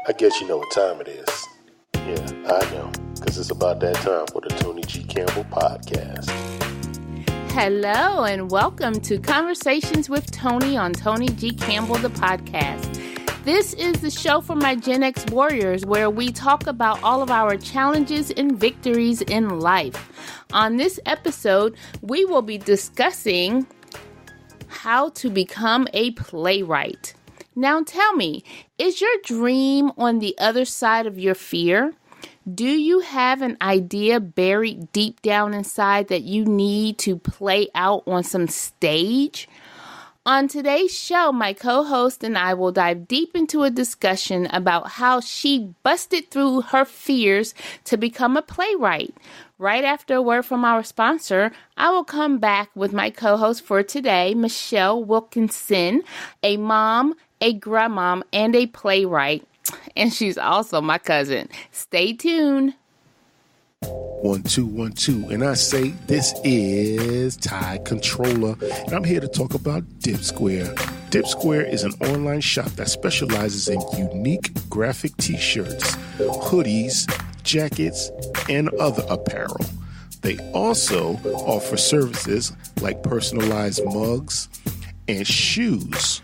I guess you know what time it is. Yeah, I know, because it's about that time for the Toni G. Campbell podcast. Hello, and welcome to Conversations with Toni on Toni G. Campbell, the podcast. This is the show for my Gen X warriors where we talk about all of our challenges and victories in life. On this episode, we will be discussing how to become a playwright. Now tell me, is your dream on the other side of your fear? Do you have an idea buried deep down inside that you need to play out on some stage? On today's show, my co-host and I will dive deep into a discussion about how she busted through her fears to become a playwright. Right after a word from our sponsor, I will come back with my co-host for today, Michelle Wilkinson, a mom, a grandmom, and a playwright. And she's also my cousin. Stay tuned. 1, 2, 1, 2. And I say this is Ty Controller, and I'm here to talk about Dip Square. Dip Square is an online shop that specializes in unique graphic t-shirts, hoodies, jackets, and other apparel. They also offer services like personalized mugs and shoes.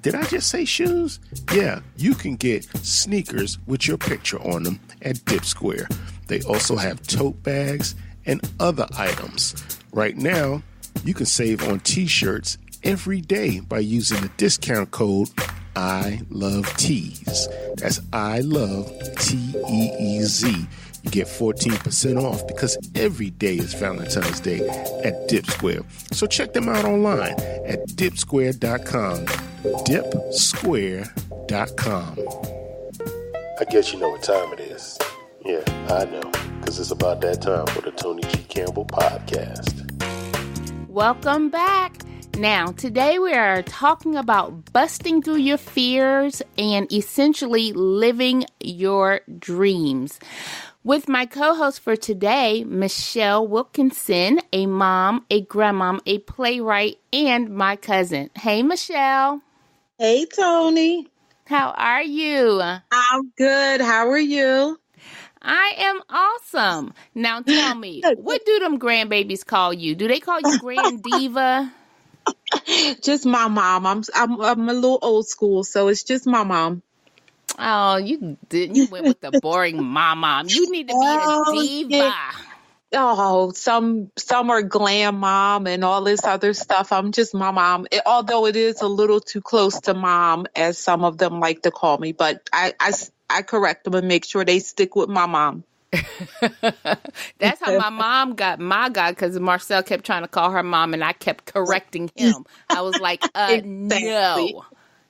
Did I just say shoes? Yeah, you can get sneakers with your picture on them at Dip Square. They also have tote bags and other items. Right now, you can save on t-shirts every day by using the discount code I Love Tees. That's I Love Teez. You get 14% off because every day is Valentine's Day at Dip Square. So check them out online at dipsquare.com. dipsquare.com. I guess you know what time it is. Yeah, I know, because it's about that time for the Toni G. Campbell podcast. Welcome back. Now, today we are talking about busting through your fears and essentially living your dreams. With my co-host for today, Michelle Wilkinson, a mom, a grandmom, a playwright, and my cousin. Hey, Michelle. Hey, Toni. How are you? I'm good. How are you? I am awesome. Now tell me, what do them grandbabies call you? Do they call you Grand Diva? Just my mom. I'm a little old school, so it's just my mom. Oh, you didn't. You went with the boring mom. You need to be a diva. Yeah. Oh, some are glam mom and all this other stuff. I'm just my mom. Although it is a little too close to mom, as some of them like to call me, but I correct them and make sure they stick with my mom. That's how my mom got my guy, because Marcel kept trying to call her mom and I kept correcting him. I was like, no,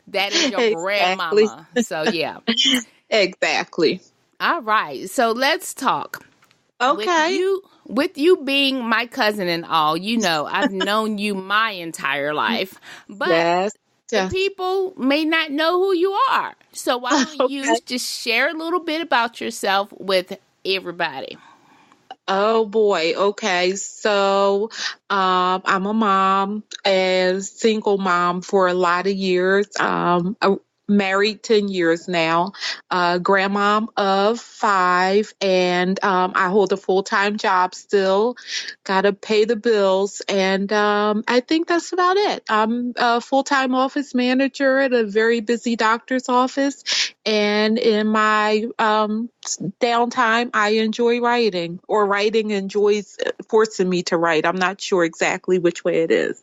that is your grandmama. So, yeah. Exactly. All right. So let's talk. Okay. With you being my cousin and all, you know, I've known you my entire life, but yes. the people may not know who you are. So why don't you just share a little bit about yourself with everybody? Oh boy. Okay. So, I'm a mom, a single mom for a lot of years. Married 10 years now, grandmom of 5, and I hold a full-time job still, gotta pay the bills, and I think that's about it. I'm a full-time office manager at a very busy doctor's office, and in my downtime, I enjoy writing, or writing enjoys forcing me to write. I'm not sure exactly which way it is.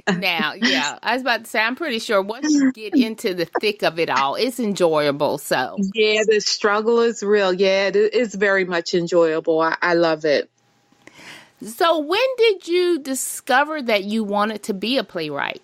Now, yeah, I was about to say, I'm pretty sure once you get into the thick of it all, it's enjoyable. So, yeah, the struggle is real. Yeah, it is very much enjoyable. I love it. So, when did you discover that you wanted to be a playwright?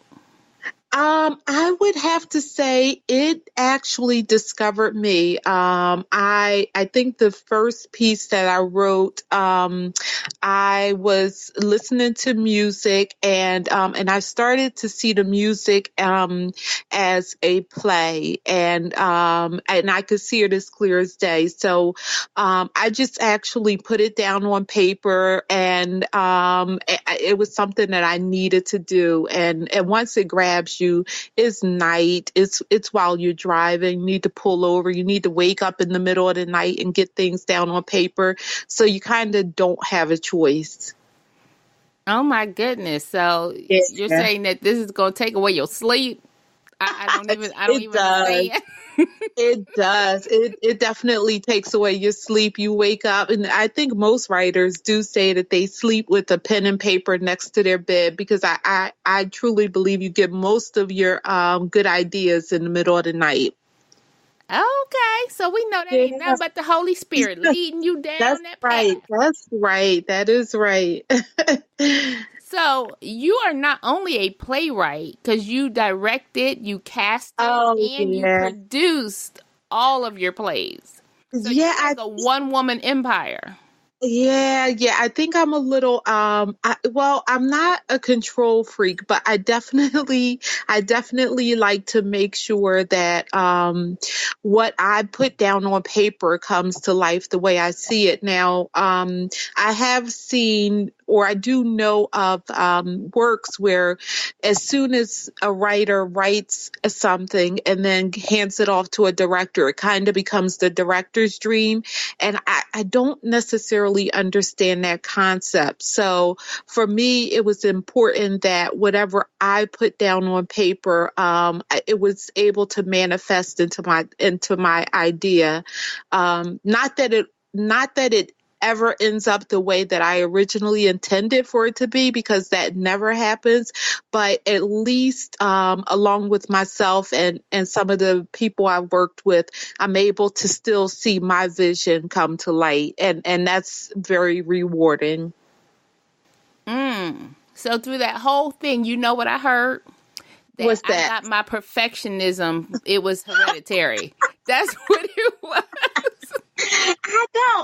I would have to say it actually discovered me. I think the first piece that I wrote, I was listening to music and I started to see the music, as a play, and I could see it as clear as day. So, I just actually put it down on paper, and it was something that I needed to do. And once it grabs you. It's night. It's while you're driving. You need to pull over. You need to wake up in the middle of the night and get things down on paper. So you kind of don't have a choice. Oh my goodness. So you're saying that this is going to take away your sleep? I don't even understand. It does. It definitely takes away your sleep. You wake up, and I think most writers do say that they sleep with a pen and paper next to their bed, because I truly believe you get most of your good ideas in the middle of the night. Okay, so we know that ain't nothing but the Holy Spirit leading you down That's that right. path. That's right. That is right. So you are not only a playwright, because you directed, you casted, and you produced all of your plays. So you're like a one-woman empire. Yeah. I think I'm a little, I'm not a control freak, but I definitely like to make sure that, what I put down on paper comes to life the way I see it. Now, I have seen, or I do know of, works where as soon as a writer writes something and then hands it off to a director, it kind of becomes the director's dream. And I don't necessarily understand that concept. So for me, it was important that whatever I put down on paper, it was able to manifest into my idea. Not that it ever ends up the way that I originally intended for it to be, because that never happens. But at least along with myself and some of the people I've worked with, I'm able to still see my vision come to light. And that's very rewarding. So through that whole thing, you know what I heard? What's that? I got my perfectionism. It was hereditary. That's what it was.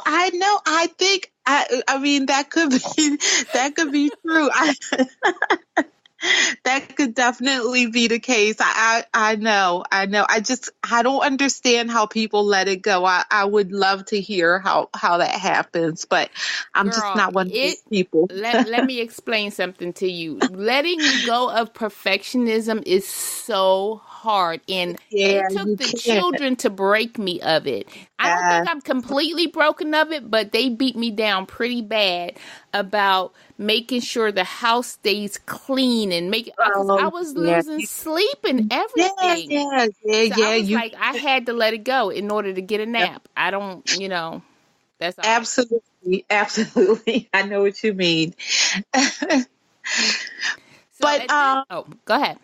I know. I think, I mean, that could be true. That could definitely be the case. I know. I don't understand how people let it go. I would love to hear how that happens, but I'm just not one of these people. Let me explain something to you. Letting go of perfectionism is so hard, and it took the children to break me of it. I don't think I'm completely broken of it, but they beat me down pretty bad about making sure the house stays clean and I was losing sleep and everything. Yeah. I was like, I had to let it go in order to get a nap. I don't, that's all. Absolutely. I know what you mean. But go ahead.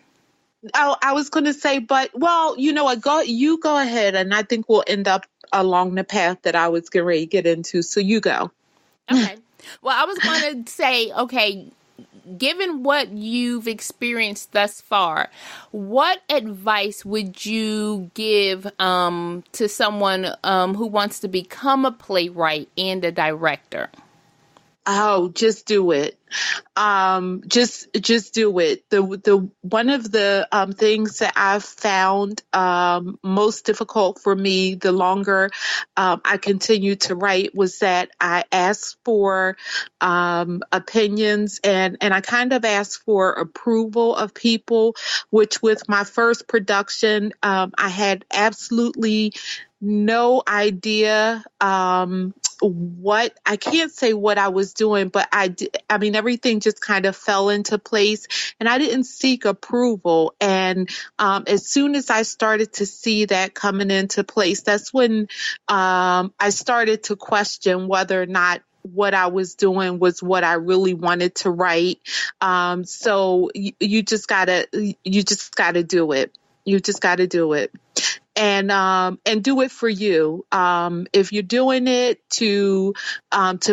Oh, I was going to say, but you know what? You go ahead, and I think we'll end up along the path that I was getting ready to get into. So you go. Okay. Well, I was going to say, okay, given what you've experienced thus far, what advice would you give to someone who wants to become a playwright and a director? Oh, just do it. Just do it. The one of the things that I've found most difficult for me, the longer I continue to write, was that I asked for opinions and I kind of asked for approval of people, which with my first production, I had absolutely no idea I can't say what I was doing, but I mean, everything just kind of fell into place, and I didn't seek approval. And as soon as I started to see that coming into place, that's when I started to question whether or not what I was doing was what I really wanted to write. So you just gotta do it. You just gotta do it. And do it for you. If you're doing it to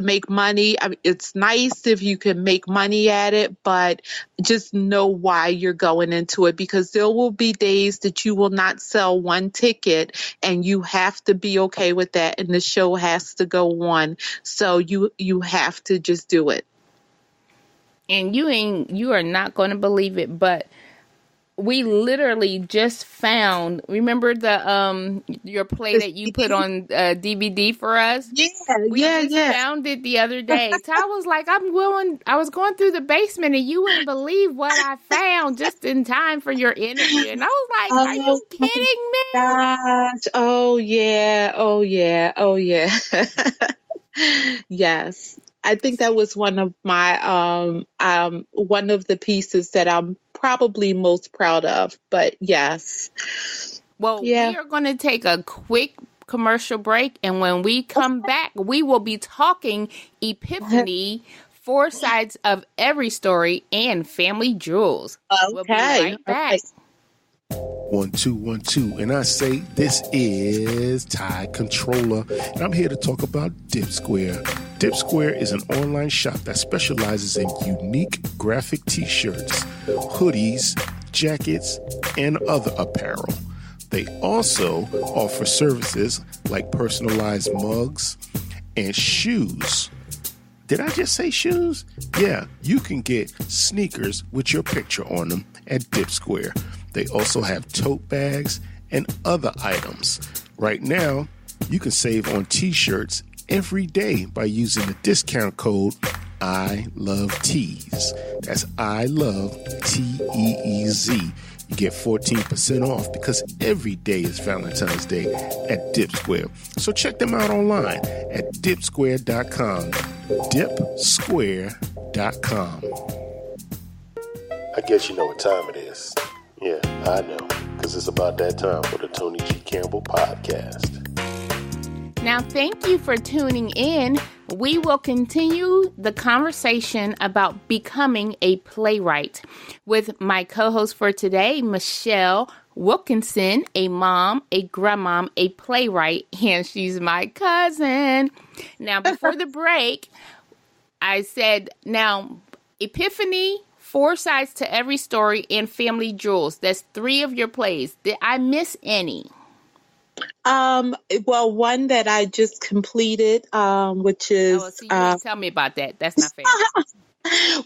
make money, I mean, it's nice if you can make money at it, but just know why you're going into it, because there will be days that you will not sell one ticket, and you have to be okay with that, and the show has to go on. So you have to just do it. And you are not going to believe it, but we literally just found, remember the your play that you put on DVD for us? We just found it the other day. Ty was like, I was going through the basement and you wouldn't believe what I found just in time for your interview. And I was like, are you kidding me? Gosh. Oh yeah. Yes. I think that was one of my one of the pieces that I'm probably most proud of. But yes. Well, we are going to take a quick commercial break, and when we come back, we will be talking Epiphany, 4 sides of every story, and family jewels. Okay. We'll be right back. Okay. 1 2 1 2, and I say this is Ty Controller, and I'm here to talk about Dip Square. Dip Square is an online shop that specializes in unique graphic t-shirts, hoodies, jackets, and other apparel. They also offer services like personalized mugs and shoes. Did I just say shoes? Yeah, you can get sneakers with your picture on them at Dip Square. They also have tote bags and other items. Right now, you can save on t-shirts every day by using the discount code I Love Tees. That's I Love TEEZ. You get 14% off because every day is Valentine's Day at Dip Square. So check them out online at dipsquare.com. Dipsquare.com. I guess you know what time it is. Yeah, I know, because it's about that time for the Toni G. Campbell podcast. Now, thank you for tuning in. We will continue the conversation about becoming a playwright with my co-host for today, Michelle Wilkinson, a mom, a grandmom, a playwright, and she's my cousin. Now, before the break, I said, now, Epiphany, 4 sides to every story, and family jewels. That's 3 of your plays. Did I miss any? Well, one that I just completed, which is... so you didn't tell me about that. That's not fair.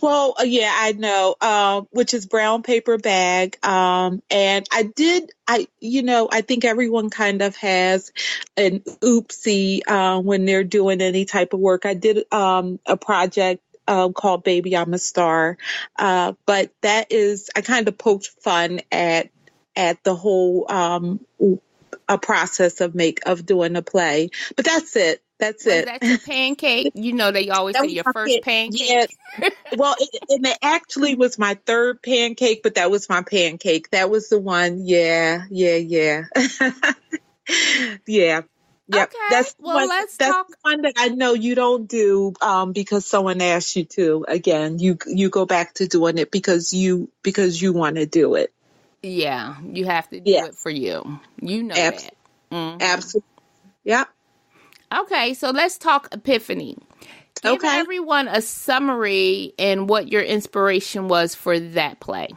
Well, yeah, I know, which is Brown Paper Bag. And I think everyone kind of has an oopsie when they're doing any type of work. I did a project called Baby I'm a Star. But that is, I kind of poked fun at the whole a process of doing a play. But that's it. That's it. That's your pancake. You know, they always say your first pancake. Yeah. Well, it actually was my 3rd pancake, but that was my pancake. That was the one. Yeah. Yeah. Yep. Okay. That's let's talk. One that I know you don't do because someone asked you to. Again, you go back to doing it because you want to do it. Yeah, you have to do it for you. You know that. Mm-hmm. Absolutely. Yeah. Okay, so let's talk Epiphany. Give everyone a summary and what your inspiration was for that play.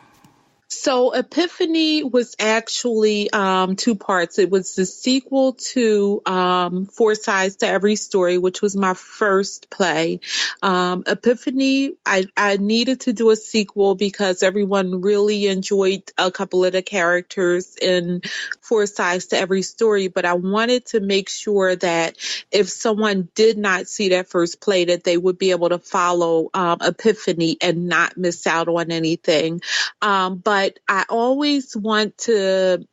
So Epiphany was actually 2 parts. It was the sequel to 4 Sides to Every Story, which was my first play. Epiphany, I needed to do a sequel because everyone really enjoyed a couple of the characters in 4 Sides to Every Story, but I wanted to make sure that if someone did not see that first play, that they would be able to follow Epiphany and not miss out on anything. But I always want to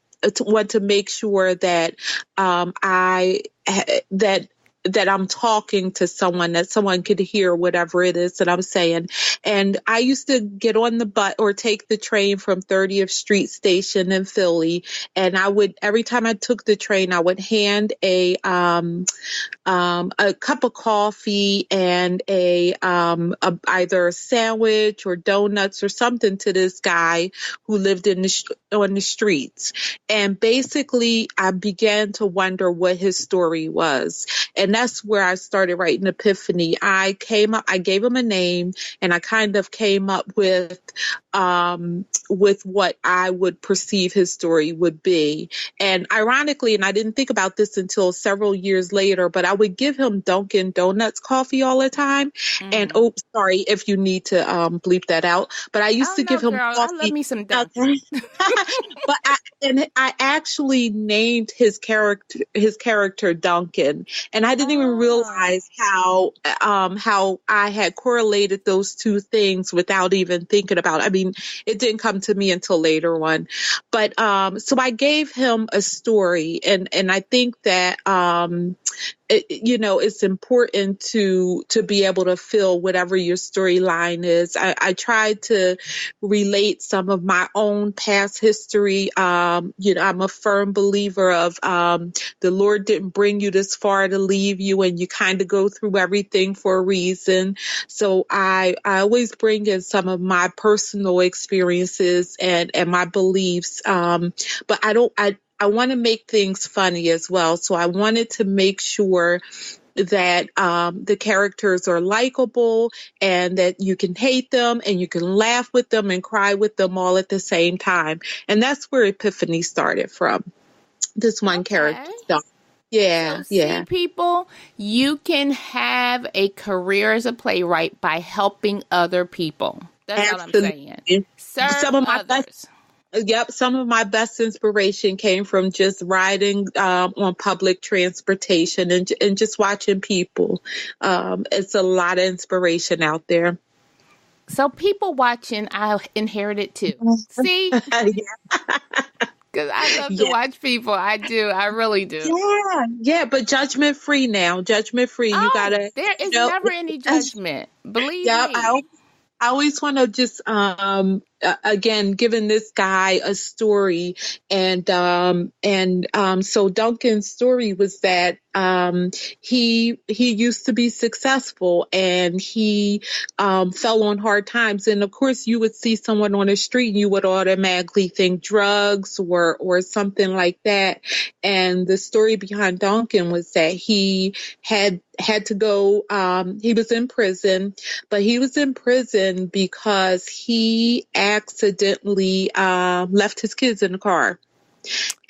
make sure that that I'm talking to someone, that someone could hear whatever it is that I'm saying. And I used to get on the bus or take the train from 30th Street Station in Philly. And every time I took the train, I would hand a cup of coffee and either a sandwich or donuts or something to this guy who lived on the streets. And basically, I began to wonder what his story was. And that's where I started writing Epiphany. I gave him a name, and I kind kind of came up with what I would perceive his story would be. And ironically, and I didn't think about this until several years later, but I would give him Dunkin' Donuts coffee all the time. And sorry if you need to bleep that out, but I used to give him girl, coffee. I love me some Dunkin'. But I actually named his character Duncan, and I didn't even realize how I had correlated those two things without even thinking about it. I mean, it didn't come to me until later on, but so I gave him a story, and I think that it's important to be able to fill whatever your storyline is. I tried to relate some of my own past history. I'm a firm believer of the Lord didn't bring you this far to leave you, and you kind of go through everything for a reason. So I always bring in some of my personal experiences and my beliefs, but I want to make things funny as well. So I wanted to make sure that the characters are likable and that you can hate them and you can laugh with them and cry with them all at the same time. And that's where Epiphany started from. This one character. So, yeah. See, people, you can have a career as a playwright by helping other people. That's Absolutely. What I'm saying. Serve others. Yep, some of my best inspiration came from just riding on public transportation and just watching people. It's a lot of inspiration out there. So people watching, I inherited too. See? Because I love to watch people. I do. I really do. Yeah, but judgment free now. Judgment free. You gotta. There is never any judgment. Believe me. I always want to just again, giving this guy a story, and so Duncan's story was that he used to be successful, and he fell on hard times, and of course you would see someone on the street and you would automatically think drugs or something like that. And the story behind Duncan was that he had to go, he was in prison, but he was in prison because he accidentally left his kids in the car,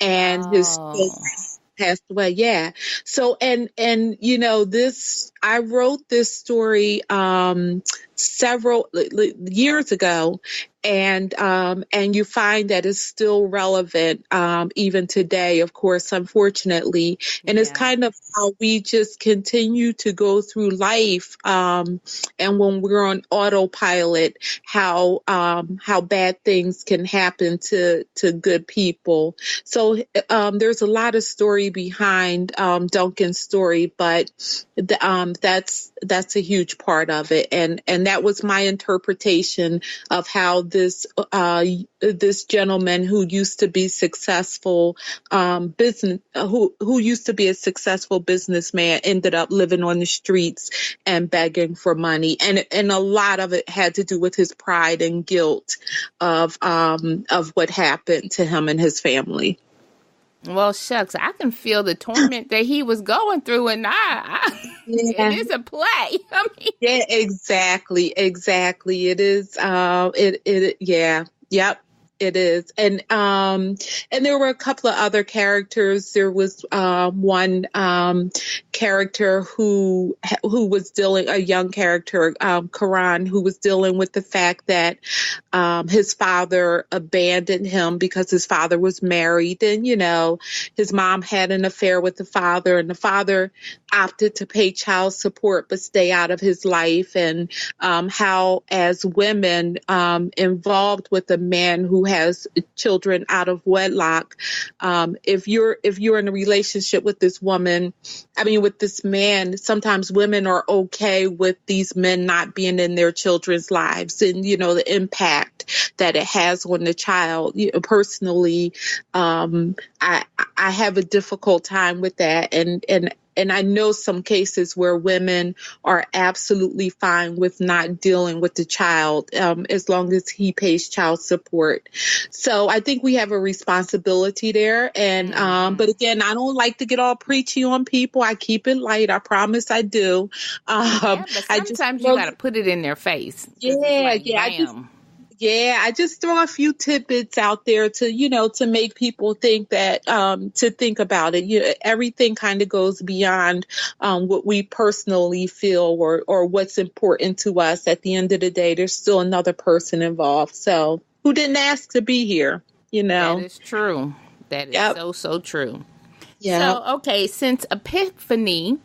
and his kids passed away. Yeah. So, and this, I wrote this story several years ago, and you find that it's still relevant even today, of course, unfortunately. And it's kind of how we just continue to go through life, and when we're on autopilot, how bad things can happen to good people. So there's a lot of story behind Duncan's story, but that's a huge part of it, and that was my interpretation of how this gentleman who used to be successful who used to be a successful businessman ended up living on the streets and begging for money, and a lot of it had to do with his pride and guilt of what happened to him and his family. Well, shucks, I can feel the torment that he was going through, and it is a play. I mean, yeah, exactly. It is. Yep. It is. And there were a couple of other characters. There was one character who was dealing, a young character, Karan, who was dealing with the fact that his father abandoned him because his father was married, and his mom had an affair with the father, and the father opted to pay child support but stay out of his life, and how as women involved with a man who has children out of wedlock, if you're in a relationship with this man, sometimes women are okay with these men not being in their children's lives, and the impact that it has on the child. Personally, I have a difficult time with that, and I know some cases where women are absolutely fine with not dealing with the child, as long as he pays child support. So I think we have a responsibility there. And, but again, I don't like to get all preachy on people. I keep it light. I promise I do. But sometimes you got to put it in their face. I just throw a few tidbits out there to, to make people think that, to think about it. Everything kind of goes beyond what we personally feel or what's important to us. At the end of the day, there's still another person involved. So who didn't ask to be here, That is true. That is so true. Yeah. So, okay, since Epiphany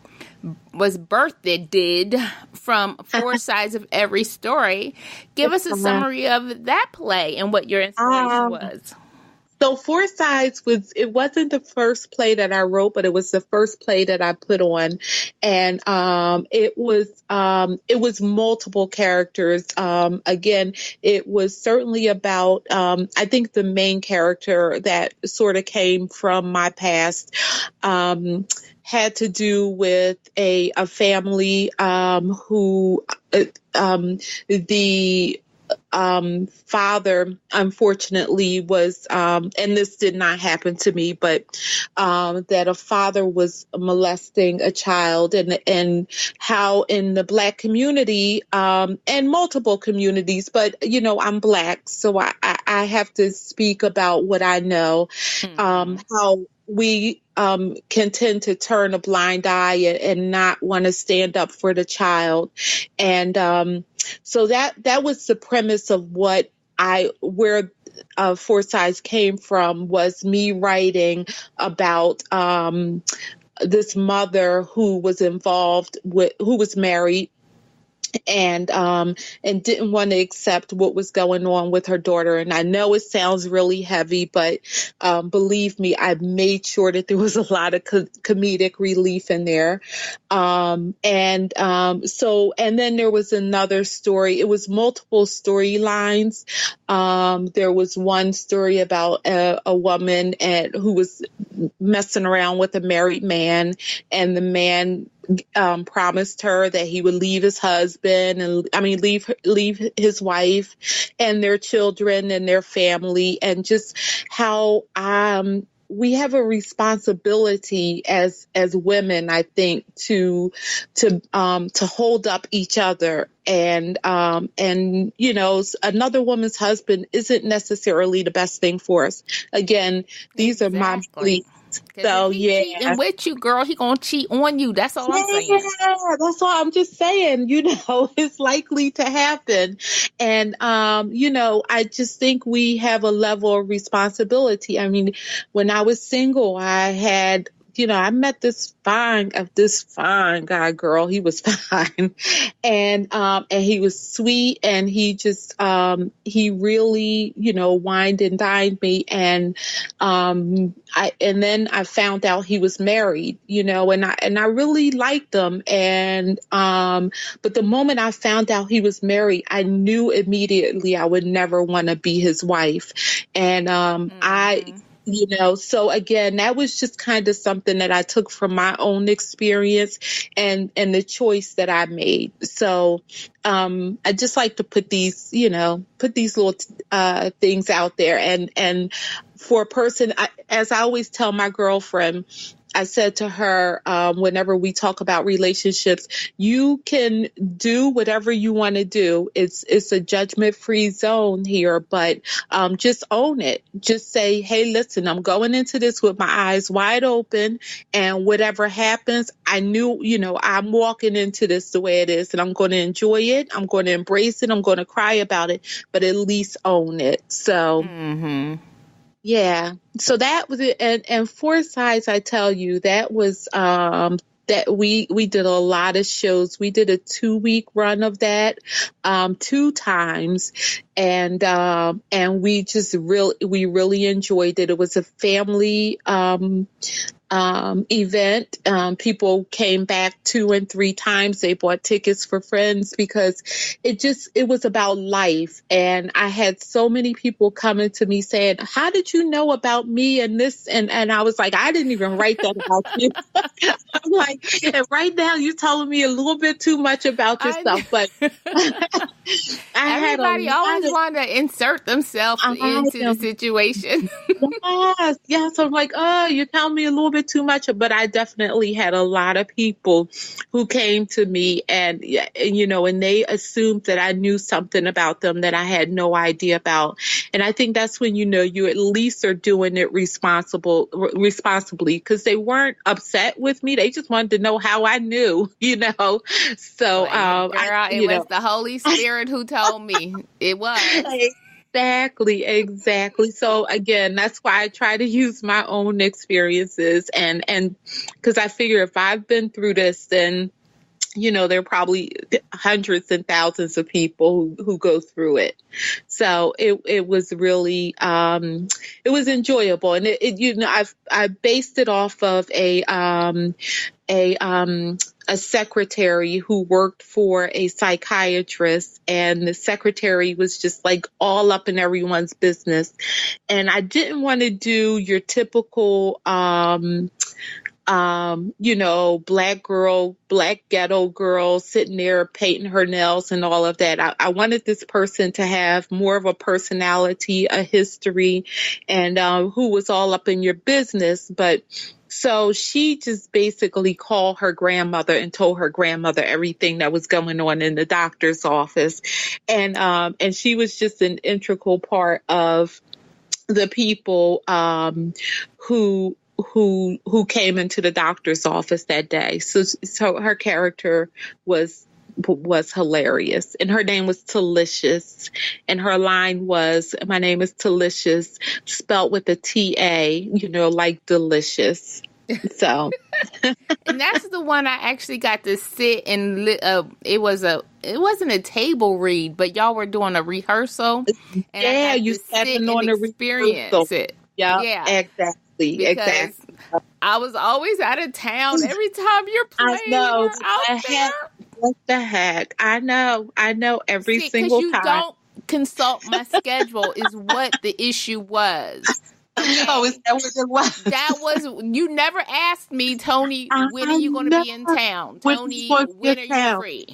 was birthed from Four Sides of Every Story, give us a summary of that play and what your inspiration was. So Four Sides it wasn't the first play that I wrote, but it was the first play that I put on. And it was multiple characters. Again, it was certainly about, I think the main character that sort of came from my past, had to do with a family who the father, unfortunately, was, and this did not happen to me, but that a father was molesting a child, and how in the Black community, and multiple communities, but I'm Black, so I have to speak about what I know, how we can tend to turn a blind eye and not want to stand up for the child. And so that was the premise of where Four Sides came from, was me writing about this mother who was who was married, and didn't want to accept what was going on with her daughter. And I know it sounds really heavy, but believe me, I made sure that there was a lot of comedic relief in there. And then there was another story. It was multiple storylines. There was one story about a woman who was messing around with a married man, and the man promised her that he would leave his husband leave his wife and their children and their family, and just how we have a responsibility as women, I think, to hold up each other. And another woman's husband isn't necessarily the best thing for us. Again, these are my beliefs. So if he cheating with you, girl, he gonna cheat on you. That's all I'm saying. Yeah, that's all I'm just saying. It's likely to happen, and I just think we have a level of responsibility. I mean, when I was single, I had. I met this fine guy, girl. He was fine. And he was sweet, and he just, he really, wined and dined me. And then I found out he was married, and I really liked him. And, but the moment I found out he was married, I knew immediately I would never want to be his wife. And, so again, that was just kind of something that I took from my own experience and the choice that I made. So I just like to put these little things out there. And for a person, as I always tell my girlfriend, I said to her, whenever we talk about relationships, you can do whatever you want to do. It's a judgment-free zone here, but just own it. Just say, hey, listen, I'm going into this with my eyes wide open, and whatever happens, I knew, I'm walking into this the way it is, and I'm going to enjoy it. I'm going to embrace it. I'm going to cry about it, but at least own it. So. Mm-hmm. Yeah. So that was it. And Four Sides, I tell you, that was, that we did a lot of shows. We did a 2-week run of that, 2 times. And we really enjoyed it. It was a family, event. People came back 2 and 3 times. They bought tickets for friends because it was about life. And I had so many people coming to me saying, how did you know about me and this? And I was like, I didn't even write that about you. I'm I'm like, and right now you're telling me a little bit too much about yourself, but everybody always want to insert themselves into the situation. Yes. I'm like, oh, you tell me a little bit too much, but I definitely had a lot of people who came to me and they assumed that I knew something about them that I had no idea about. And I think that's when you at least are doing it responsibly, because they weren't upset with me. They just wanted to know how I knew, So, girl, it was the Holy Spirit who told me. It was. Exactly. So again, that's why I try to use my own experiences and because I figure if I've been through this, then there are probably hundreds and thousands of people who go through it. So it was really it was enjoyable, and I based it off of a secretary who worked for a psychiatrist, and the secretary was just like all up in everyone's business. And I didn't want to do your typical black ghetto girl sitting there painting her nails and all of that. I wanted this person to have more of a personality, a history, and who was all up in your business. But so she just basically called her grandmother and told her grandmother everything that was going on in the doctor's office. And she was just an integral part of the people who came into the doctor's office that day. So her character was hilarious, and her name was Talicious, and her line was, "My name is Talicious," spelled with a T-A, like delicious. So, and that's the one I actually got to sit and it wasn't a table read, but y'all were doing a rehearsal. And you sat on a experience rehearsal. It. Yeah, exactly. Exactly. I was always out of town every time you're playing. I know. Out there. What the heck? I know. Every single time. Because you don't consult my schedule is what the issue was. Okay. Oh, is that what it was? You never asked me, Toni, when are you going to be in town? Toni, when are you free?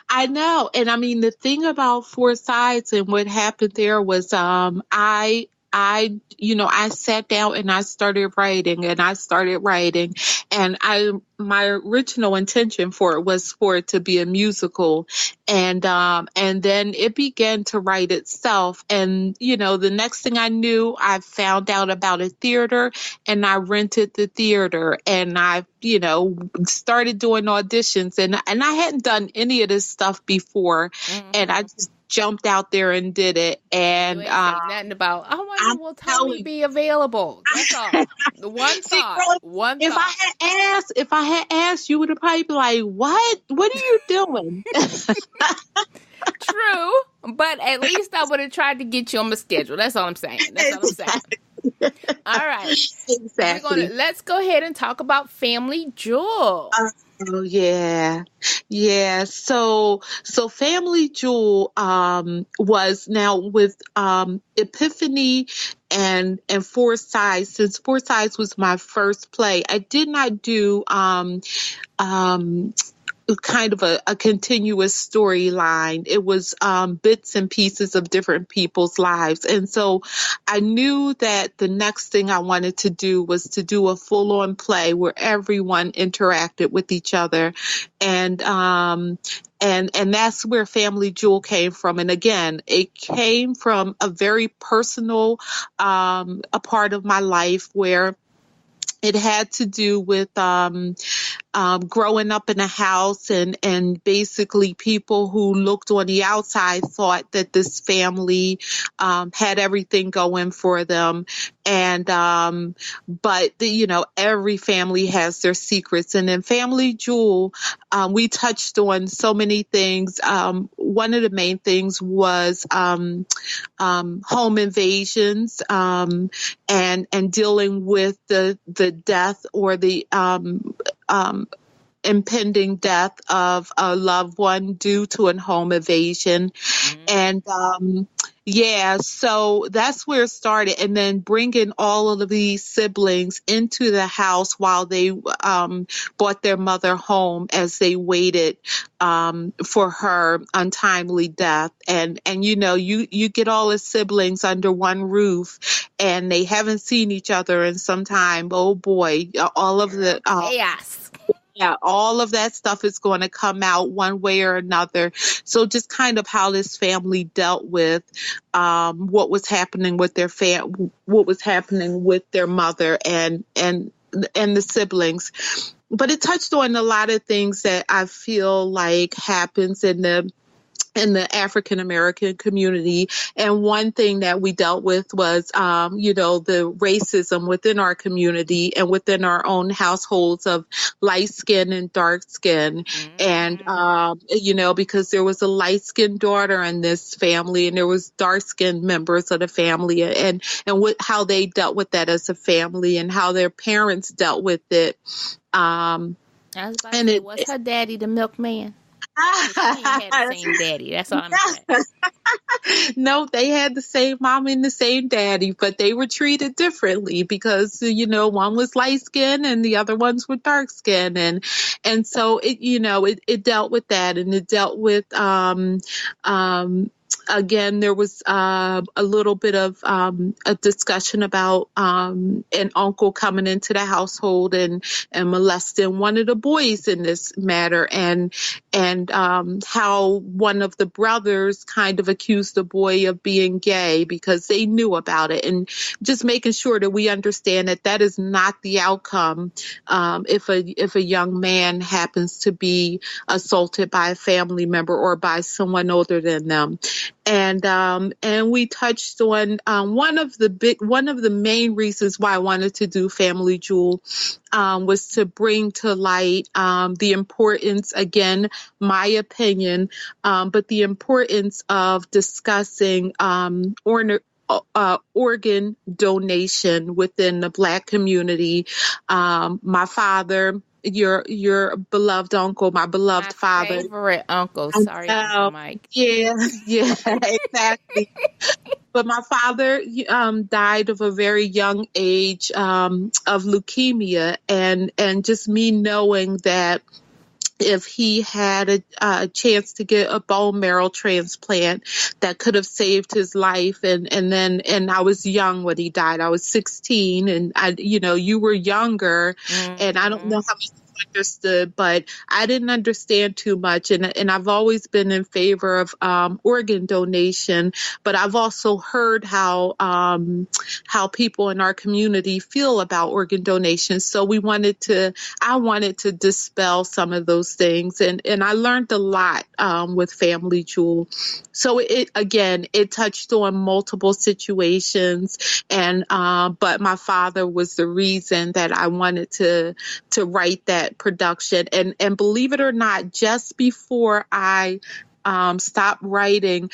I know. And I mean, the thing about Four Sides and what happened there was I sat down and I started writing and my original intention for it was for it to be a musical, and then it began to write itself. And the next thing I knew, I found out about a theater, and I rented the theater, and I started doing auditions, and I hadn't done any of this stuff before, and I just jumped out there and did it. And you ain't say nothing about, I wonder, will Toni be available? That's all. The one thought. If I had asked, you would have probably been like, what are you doing? True, but at least I would have tried to get you on my schedule. That's all I'm saying. All right, exactly. Let's go ahead and talk about Family Jewel. Oh yeah. So Family Jewel was now with Epiphany and Four Sides. Since Four Sides was my first play, I did not do kind of a continuous storyline. It was bits and pieces of different people's lives. And so I knew that the next thing I wanted to do was to do a full-on play where everyone interacted with each other. And that's where Family Jewel came from. And again, it came from a very personal a part of my life where it had to do with growing up in a house and basically people who looked on the outside thought that this family had everything going for them. And but every family has their secrets. And in Family Jewel, we touched on so many things. One of the main things was home invasions and dealing with the death or the impending death of a loved one due to a home invasion. Mm-hmm. Yeah, so that's where it started. And then bringing all of these siblings into the house while they brought their mother home as they waited for her untimely death. And you get all the siblings under one roof and they haven't seen each other in some time. Oh boy, all of the chaos. yeah, all of that stuff is going to come out one way or another. So just kind of how this family dealt with what was happening with their what was happening with their mother and the siblings. But it touched on a lot of things that I feel like happens in the African American community. And one thing that we dealt with was, the racism within our community and within our own households of light skin and dark skin. Mm-hmm. And, because there was a light skinned daughter in this family and there was dark skinned members of the family and how they dealt with that as a family and how their parents dealt with it. I was about to say, was her daddy the milkman? She had the same daddy. That's all I'm saying. No, they had the same mom and the same daddy, but they were treated differently because, one was light skinned and the other ones were dark skinned. And so it dealt with that, and it dealt with, again, there was a little bit of a discussion about an uncle coming into the household and molesting one of the boys in this matter, and how one of the brothers kind of accused the boy of being gay because they knew about it, and just making sure that we understand that is not the outcome if a young man happens to be assaulted by a family member or by someone older than them. And we touched on one of the main reasons why I wanted to do Family Jewel was to bring to light the importance, again, my opinion, but the importance of discussing organ donation within the Black community. My father, your beloved uncle, my beloved father. Favorite uncle. Sorry, Uncle Mike. Yeah, exactly. But my father died of a very young age of leukemia, and just me knowing that if he had a chance to get a bone marrow transplant that could have saved his life. And I was young when he died. I was 16, and you were younger, and I don't know how much you understood, but I didn't understand too much. And I've always been in favor of organ donation, but I've also heard how people in our community feel about organ donation. So I wanted to dispel some of those things. And I learned a lot with Family Jewel. So it touched on multiple situations, but my father was the reason that I wanted to write that production. And believe it or not, just before I stopped writing,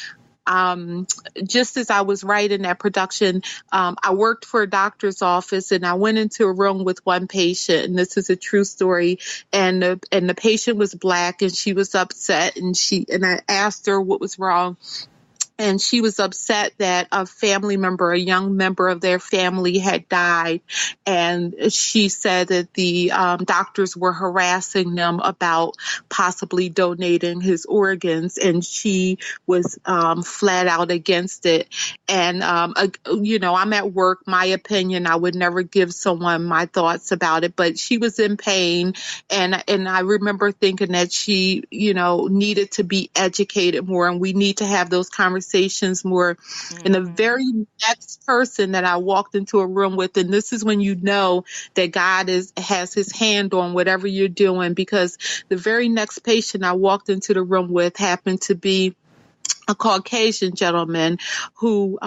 just as I was writing that production, I worked for a doctor's office, and I went into a room with one patient, and this is a true story. And the patient was Black, and she was upset, and I asked her what was wrong. And she was upset that a young member of their family had died. And she said that the doctors were harassing them about possibly donating his organs. And she was flat out against it. And, I'm at work. My opinion, I would never give someone my thoughts about it. But she was in pain. And I remember thinking that she, needed to be educated more. And we need to have those conversations more. And the very next person that I walked into a room with, and this is when you know that God has his hand on whatever you're doing, because the very next patient I walked into the room with happened to be a Caucasian gentleman who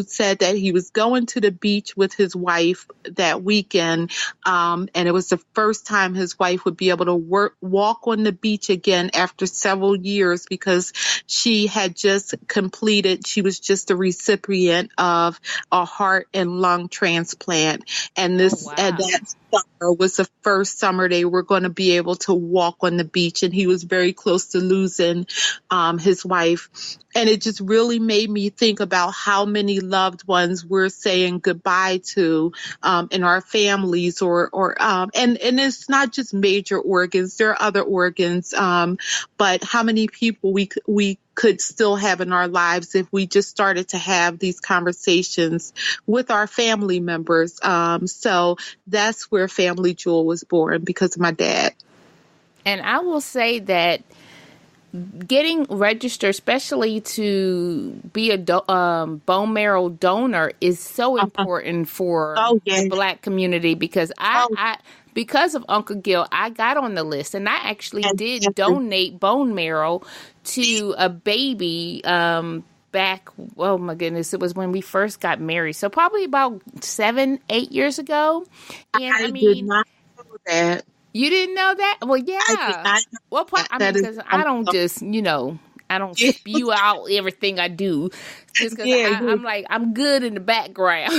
said that he was going to the beach with his wife that weekend, and it was the first time his wife would be able to walk on the beach again after several years, because she had just completed. She was just a recipient of a heart and lung transplant, and that summer was the first summer they were going to be able to walk on the beach, and he was very close to losing his wife. And it just really made me think about how many loved ones we're saying goodbye to in our families, and it's not just major organs. There are other organs, but how many people we could still have in our lives if we just started to have these conversations with our family members. So that's where Family Jewel was born, because of my dad. And I will say that getting registered, especially to be a bone marrow donor, is so important for the Black community, because I because of Uncle Gil, I got on the list, and I actually did donate bone marrow to a baby back, oh my goodness, it was when we first got married. So probably about 7-8 years ago. And I mean, did not know that. You didn't know that? Well, yeah. Well, because I don't just, I don't spew out everything I do, just because I'm like, I'm good in the background.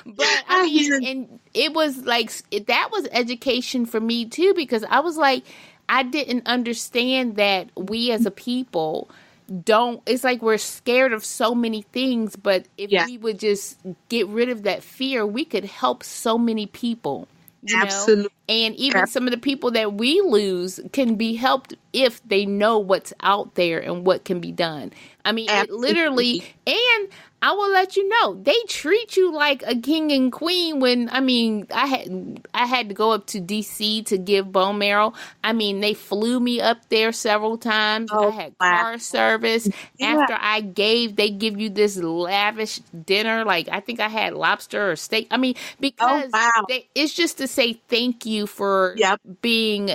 But I mean, and it was like, that was education for me too, because I was like, I didn't understand that we as a people it's like we're scared of so many things, but if we would just get rid of that fear, we could help so many people. Absolutely. And even some of the people that we lose can be helped if they know what's out there and what can be done. I mean, it literally, and I will let you know, they treat you like a king and queen. When, I mean, I had to go up to DC to give bone marrow. I mean, they flew me up there several times. I had car service. After I gave, they give you this lavish dinner. Like, I think I had lobster or steak. I mean, because it's just to say thank you for being,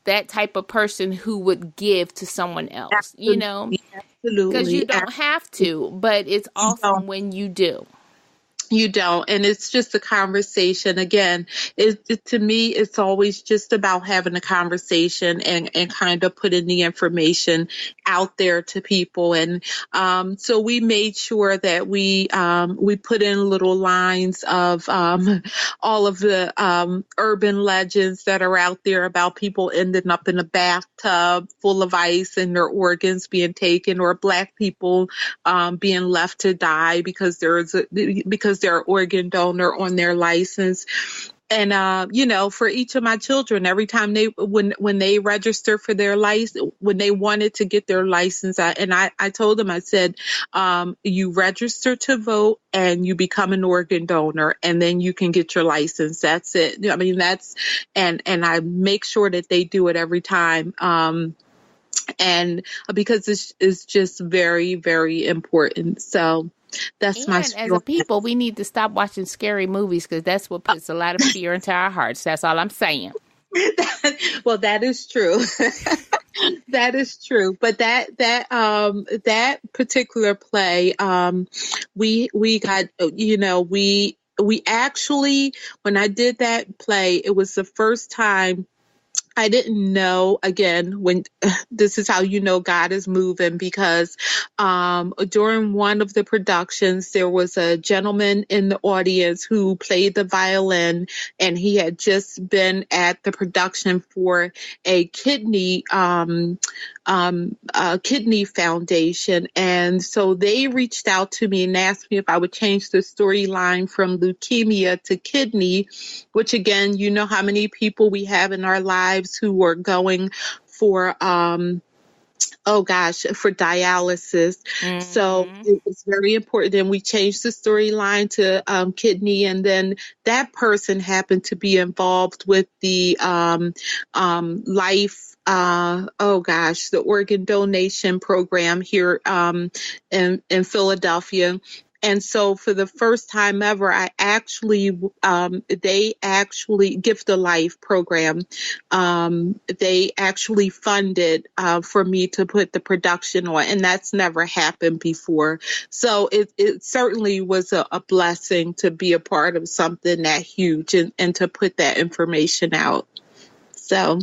that type of person who would give to someone else, Absolutely. Because you don't have to, but it's awesome when you do. You don't. And it's just a conversation. Again, to me, it's always just about having a conversation and kind of putting the information out there to people. And so we made sure that we put in little lines of all of the urban legends that are out there about people ending up in a bathtub full of ice and their organs being taken, or Black people being left to die because because they're an organ donor on their license. And, for each of my children, every time when they register for their license, when they wanted to get their license, I told them, I said, you register to vote and you become an organ donor, and then you can get your license. That's it. I mean, and I make sure that they do it every time. And because it's just very, very important. So that's my as a people, we need to stop watching scary movies, because that's what puts a lot of fear into our hearts. That's all I'm saying. Well, that is true. That is true. But that particular play, we got, we actually, when I did that play, it was the first time. I didn't know, again, when this is how God is moving, because during one of the productions, there was a gentleman in the audience who played the violin, and he had just been at the production for a kidney foundation. And so they reached out to me and asked me if I would change the storyline from leukemia to kidney, which, again, you know how many people we have in our lives who are going for for dialysis. Mm-hmm. So it was very important. And we changed the storyline to kidney. And then that person happened to be involved with the the organ donation program here in Philadelphia. And so for the first time ever, they actually Gift the Life program. They actually funded for me to put the production on, and that's never happened before. So it certainly was a blessing to be a part of something that huge and to put that information out. So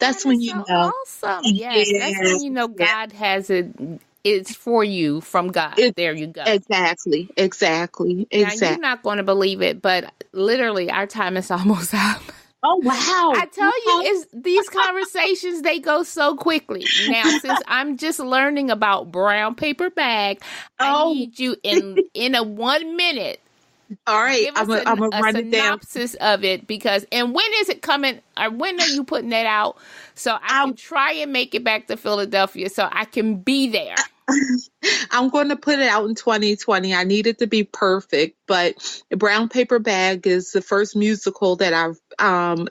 that's when you know. Awesome. Yes, that's when you know God has it. It's for you from God. There you go. Exactly. Now, you're not going to believe it, but literally our time is almost up. Oh, wow. I tell you, these conversations, they go so quickly. Now, since I'm just learning about brown paper bag, I need you in a 1 minute. All right. Give us I'm gonna run it down. Synopsis of it, because, and when is it coming, or when are you putting that out? So I can try and make it back to Philadelphia so I can be there. I'm going to put it out in 2020. I need it to be perfect, but Brown Paper Bag is the first musical that I'm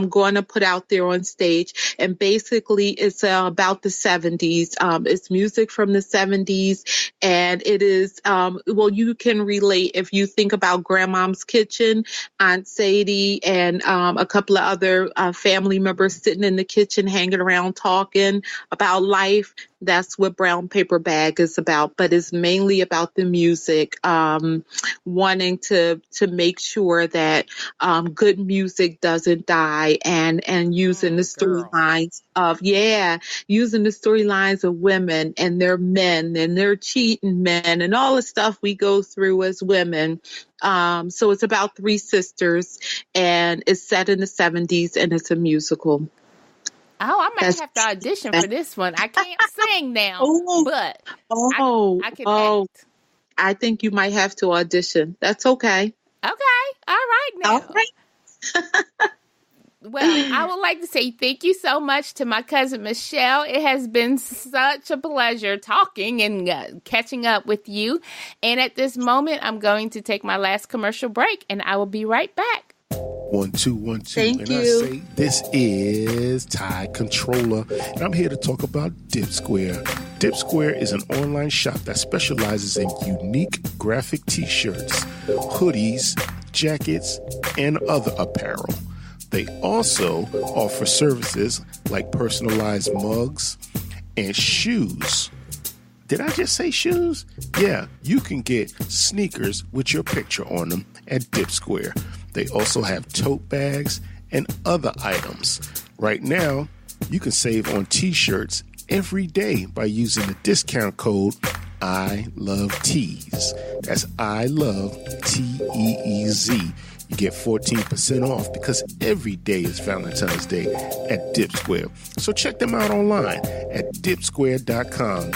going to put out there on stage. And basically it's about the 70s. It's music from the 70s, and it is, well, you can relate if you think about Grandmom's Kitchen, Aunt Sadie, and a couple of other family members sitting in the kitchen, hanging around, talking about life. That's what Brown Paper Bag is about, but it's mainly about the music, wanting to make sure that good music doesn't die, and using the storylines of women and their men and their cheating men and all the stuff we go through as women. So it's about three sisters, and it's set in the 70s, and it's a musical. Oh, I might have to audition for this one. I can't sing now, but I can act. I think you might have to audition. That's okay. Okay. All right now. All right. Well, I would like to say thank you so much to my cousin Michelle. It has been such a pleasure talking and catching up with you. And at this moment, I'm going to take my last commercial break, and I will be right back. 1, 2, 1, 2. Thank you. I say this is Tide Controller, and I'm here to talk about Dip Square. Dip Square is an online shop that specializes in unique graphic t-shirts, hoodies, jackets, and other apparel. They also offer services like personalized mugs and shoes. Did I just say shoes? Yeah, you can get sneakers with your picture on them at Dip Square. They also have tote bags and other items. Right now, you can save on t-shirts every day by using the discount code ILOVETEES. That's ILOVETEEZ. You get 14% off because every day is Valentine's Day at Dip Square. So check them out online at dipsquare.com.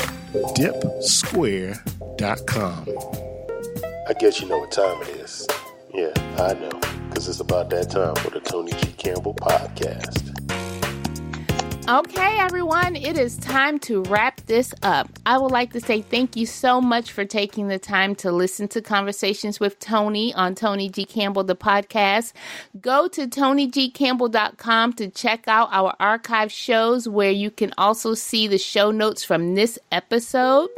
Dipsquare.com. I guess you know what time it is. Yeah, I know, because it's about that time for the Toni G. Campbell podcast. Okay, everyone, it is time to wrap this up. I would like to say thank you so much for taking the time to listen to Conversations with Toni on Toni G. Campbell, the podcast. Go to ToniGCampbell.com to check out our archive shows, where you can also see the show notes from this episode.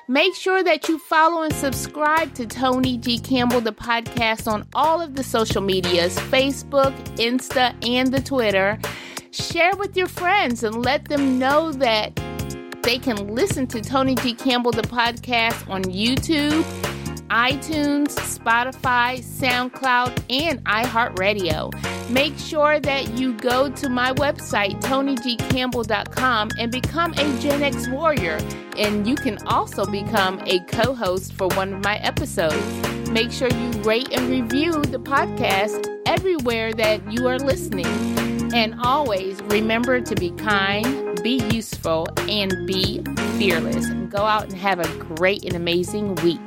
Make sure that you follow and subscribe to Toni G. Campbell, the podcast, on all of the social medias, Facebook, Insta, and the Twitter. Share with your friends and let them know that they can listen to Toni G. Campbell, the podcast, on YouTube, iTunes, Spotify, SoundCloud, and iHeartRadio. Make sure that you go to my website, ToniGCampbell.com, and become a Gen X warrior. And you can also become a co-host for one of my episodes. Make sure you rate and review the podcast everywhere that you are listening. And always remember to be kind, be useful, and be fearless. Go out and have a great and amazing week.